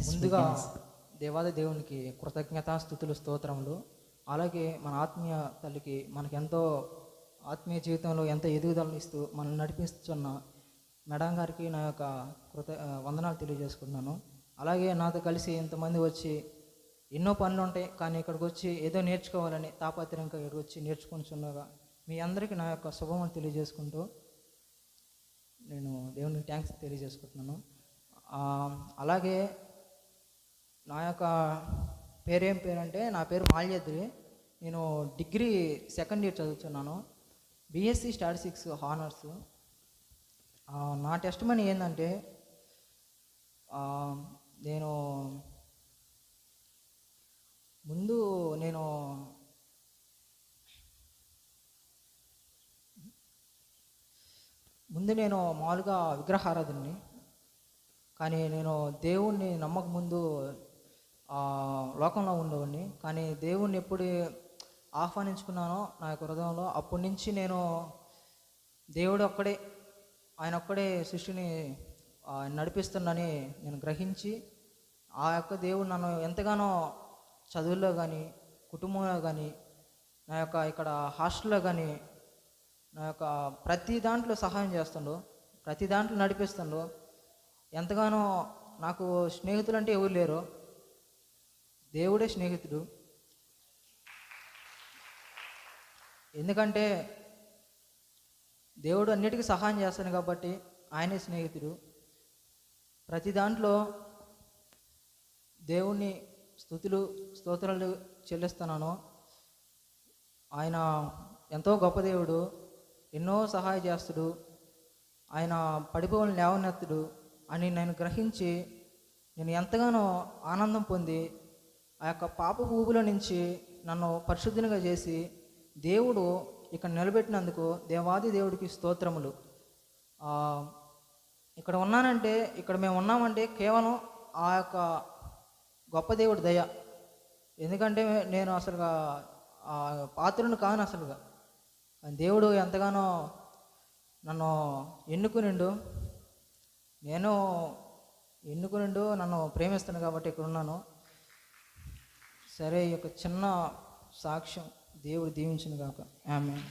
Yes, we ముందుగా can. దేవాది దేవునికి కృతజ్ఞతాస్థుతులు స్తోత్రములు. అలాగే మన ఆత్మీయ తల్లికి మనకెంతో ఆత్మీయ జీవితంలో ఎంత ఎదుగుదలను ఇస్తూ మనల్ని నడిపిస్తున్న మేడం గారికి నా యొక్క వందనాలు తెలియజేసుకుంటున్నాను. అలాగే నాతో కలిసి ఇంతమంది వచ్చి ఎన్నో పనులు ఉంటాయి, కానీ ఇక్కడికి వచ్చి ఏదో నేర్చుకోవాలని తాపత్రయంగా ఇక్కడికి వచ్చి నేర్చుకుంటున్నాగా మీ అందరికీ నా యొక్క శుభములు తెలియజేసుకుంటూ నేను దేవునికి థ్యాంక్స్ తెలియజేసుకుంటున్నాను. అలాగే నా యొక్క పేరేం పేరంటే, నా పేరు మాల్యద్రి. నేను డిగ్రీ సెకండ్ ఇయర్ చదువుతున్నాను, బీఎస్సీ స్టాటిస్టిక్స్ హానర్స్. నా టెస్ట్ మనీ ఏంటంటే, నేను ముందు మామూలుగా విగ్రహారాధనని, కానీ నేను దేవుణ్ణి నమ్మక ముందు లోకంలో ఉండేవాడిని. కానీ దేవుణ్ణి ఎప్పుడు ఆహ్వానించుకున్నానో నా యొక్క హృదయంలో, అప్పటి నుంచి నేను దేవుడు ఒక్కడే, ఆయన ఒక్కడే సృష్టిని నడిపిస్తుందని నేను గ్రహించి, ఆ యొక్క దేవుడు నన్ను ఎంతగానో చదువుల్లో కానీ, కుటుంబంలో కానీ, నా యొక్క ఇక్కడ హాస్టల్లో కానీ, నా యొక్క ప్రతి దాంట్లో సహాయం చేస్తుండు, ప్రతి దాంట్లో నడిపిస్తుండు. ఎంతగానో నాకు స్నేహితులు అంటే ఎవరు లేరు, దేవుడే స్నేహితుడు. ఎందుకంటే దేవుడు అన్నిటికీ సహాయం చేస్తాను కాబట్టి ఆయనే స్నేహితుడు. ప్రతి దాంట్లో దేవుణ్ణి స్తోత్రాలు చెల్లిస్తున్నాను. ఆయన ఎంతో గొప్ప దేవుడు, ఎన్నో సహాయం చేస్తుడు, ఆయన పడిపోవాలని లేవనెత్తుడు అని నేను గ్రహించి, నేను ఎంతగానో ఆనందం పొంది, ఆ యొక్క పాపపు ఊబిలో నుంచి నన్ను పరిశుద్ధినిగా చేసి దేవుడు ఇక్కడ నిలబెట్టినందుకు దేవాది దేవుడికి స్తోత్రములు. ఇక్కడ ఉన్నానంటే, ఇక్కడ మేము ఉన్నామంటే కేవలం ఆ యొక్క గొప్ప దేవుడి దయ. ఎందుకంటే నేను అసలుగా పాత్రను కాను అసలుగా. దేవుడు ఎంతగానో నన్ను ఎన్నుకునిండు, నన్ను ప్రేమిస్తాను కాబట్టి ఇక్కడ ఉన్నాను. సరే, ఈ యొక్క చిన్న సాక్ష్యం దేవుడు దీవించును గాక. ఆమేన్.